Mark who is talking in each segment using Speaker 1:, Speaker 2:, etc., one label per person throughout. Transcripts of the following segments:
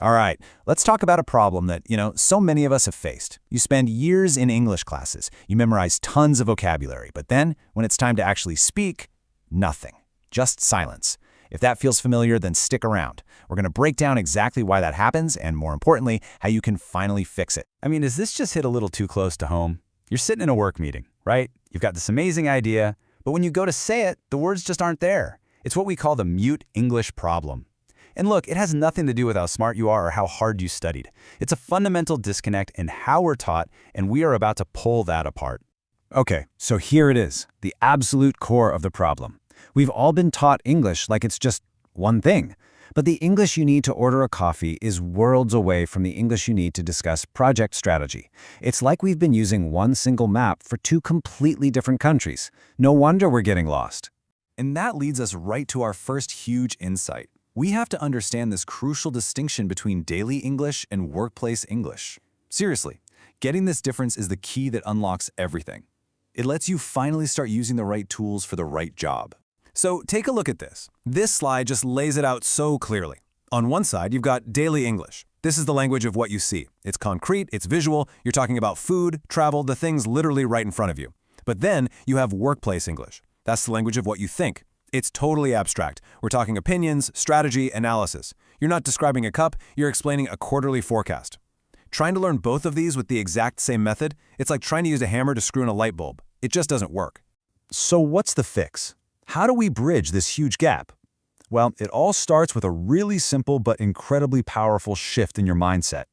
Speaker 1: All right, let's talk about a problem that, so many of us have faced. You spend years in English classes, you memorize tons of vocabulary, but then, when it's time to actually speak, nothing. Just silence. If that feels familiar, then stick around. We're going to break down exactly why that happens and, more importantly, how you can finally fix it.
Speaker 2: I mean, does this just hit a little too close to home? You're sitting in a work meeting, right? You've got this amazing idea, but when you go to say it, the words just aren't there. It's what we call the mute English problem. And look, it has nothing to do with how smart you are or how hard you studied. It's a fundamental disconnect in how we're taught, and we are about to pull that apart.
Speaker 3: Okay, so here it is, the absolute core of the problem. We've all been taught English like it's just one thing. But the English you need to order a coffee is worlds away from the English you need to discuss project strategy. It's like we've been using one single map for two completely different countries. No wonder we're getting lost.
Speaker 1: And that leads us right to our first huge insight. We have to understand this crucial distinction between daily English and workplace English. Seriously, getting this difference is the key that unlocks everything. It lets you finally start using the right tools for the right job. So take a look at this. This slide just lays it out so clearly. On one side, you've got daily English. This is the language of what you see. It's concrete, it's visual, you're talking about food, travel, the things literally right in front of you. But then you have workplace English. That's the language of what you think. It's totally abstract. We're talking opinions, strategy, analysis. You're not describing a cup, you're explaining a quarterly forecast. Trying to learn both of these with the exact same method, it's like trying to use a hammer to screw in a light bulb. It just doesn't work.
Speaker 3: So what's the fix? How do we bridge this huge gap? Well, it all starts with a really simple but incredibly powerful shift in your mindset.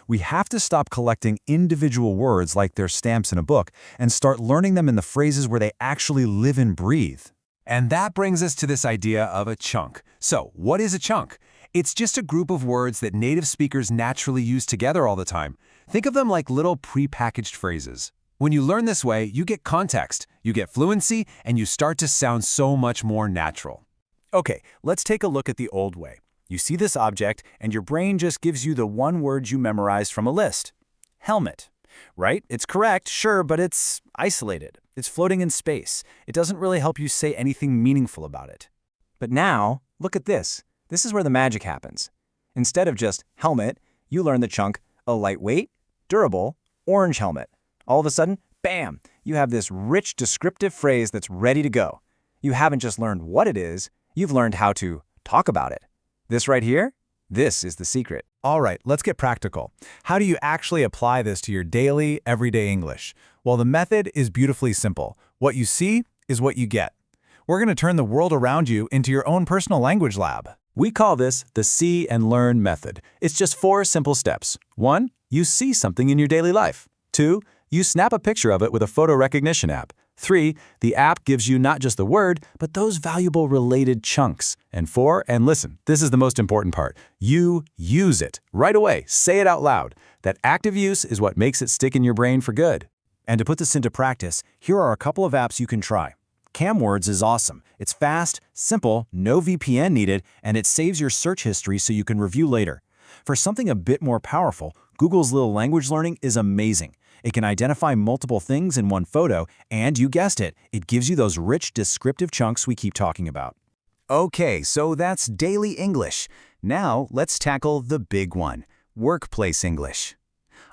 Speaker 3: We have to stop collecting individual words like they're stamps in a book and start learning them in the phrases where they actually live and breathe.
Speaker 2: And that brings us to this idea of a chunk. So, what is a chunk? It's just a group of words that native speakers naturally use together all the time. Think of them like little prepackaged phrases. When you learn this way, you get context, you get fluency, and you start to sound so much more natural.
Speaker 1: Okay, let's take a look at the old way. You see this object, and your brain just gives you the one word you memorized from a list. Helmet. Right? It's correct, sure, but it's isolated. It's floating in space. It doesn't really help you say anything meaningful about it.
Speaker 4: But now, look at this. This is where the magic happens. Instead of just helmet, you learn the chunk, a lightweight, durable, orange helmet. All of a sudden, bam, you have this rich descriptive phrase that's ready to go. You haven't just learned what it is, you've learned how to talk about it. This right here, this is the secret.
Speaker 1: All right, let's get practical. How do you actually apply this to your daily, everyday English? Well, the method is beautifully simple. What you see is what you get. We're going to turn the world around you into your own personal language lab.
Speaker 3: We call this the see and learn method. It's just 4 simple steps. 1, you see something in your daily life. 2, you snap a picture of it with a photo recognition app. 3, the app gives you not just the word, but those valuable related chunks. And 4, and listen, this is the most important part, you use it. Right away, say it out loud. That active use is what makes it stick in your brain for good.
Speaker 1: And to put this into practice, here are a couple of apps you can try. CamWords is awesome. It's fast, simple, no VPN needed, and it saves your search history so you can review later. For something a bit more powerful, Google's Little Language Learning is amazing. It can identify multiple things in one photo, and you guessed it, it gives you those rich, descriptive chunks we keep talking about. Okay, so that's daily English. Now let's tackle the big one, workplace English.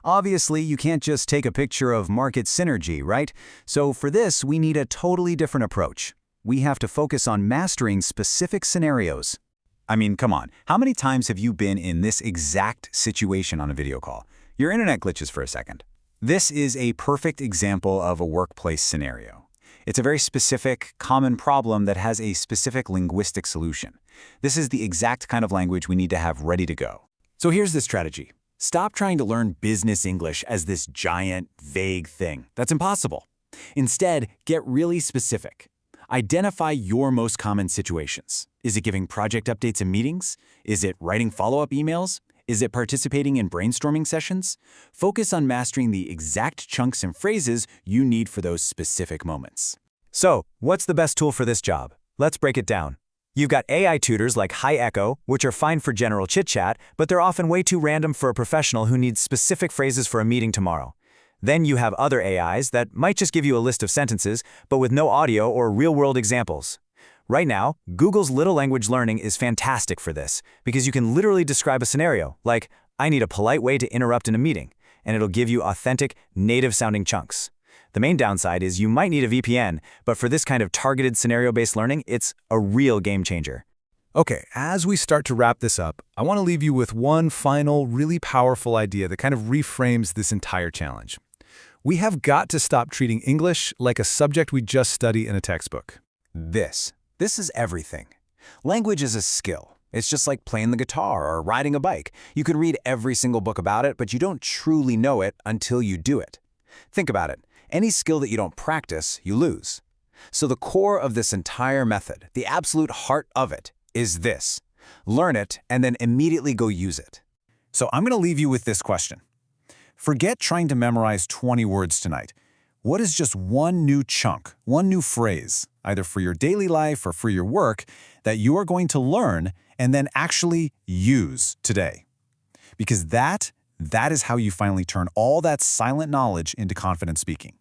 Speaker 1: Obviously, you can't just take a picture of market synergy, right? So for this, we need a totally different approach. We have to focus on mastering specific scenarios. I mean, come on, how many times have you been in this exact situation on a video call? Your internet glitches for a second. This is a perfect example of a workplace scenario. It's a very specific, common problem that has a specific linguistic solution. This is the exact kind of language we need to have ready to go. So here's the strategy. Stop trying to learn business English as this giant, vague thing. That's impossible. Instead, get really specific. Identify your most common situations. Is it giving project updates in meetings? Is it writing follow-up emails? Is it participating in brainstorming sessions? Focus on mastering the exact chunks and phrases you need for those specific moments. So, what's the best tool for this job? Let's break it down. You've got AI tutors like HiEcho, which are fine for general chit-chat, but they're often way too random for a professional who needs specific phrases for a meeting tomorrow. Then you have other AIs that might just give you a list of sentences, but with no audio or real-world examples.
Speaker 4: Right now, Google's Little Language Learning is fantastic for this because you can literally describe a scenario, like, I need a polite way to interrupt in a meeting, and it'll give you authentic, native-sounding chunks. The main downside is you might need a VPN, but for this kind of targeted scenario-based learning, it's a real game changer.
Speaker 5: Okay, as we start to wrap this up, I want to leave you with one final, really powerful idea that kind of reframes this entire challenge. We have got to stop treating English like a subject we just study in a textbook.
Speaker 4: This is everything. Language is a skill. It's just like playing the guitar or riding a bike. You can read every single book about it, but you don't truly know it until you do it. Think about it. Any skill that you don't practice, you lose. So the core of this entire method, the absolute heart of it, is this. Learn it and then immediately go use it.
Speaker 1: So I'm going to leave you with this question. Forget trying to memorize 20 words tonight. What is just one new chunk, one new phrase, either for your daily life or for your work, that you are going to learn and then actually use today? Because that is how you finally turn all that silent knowledge into confident speaking.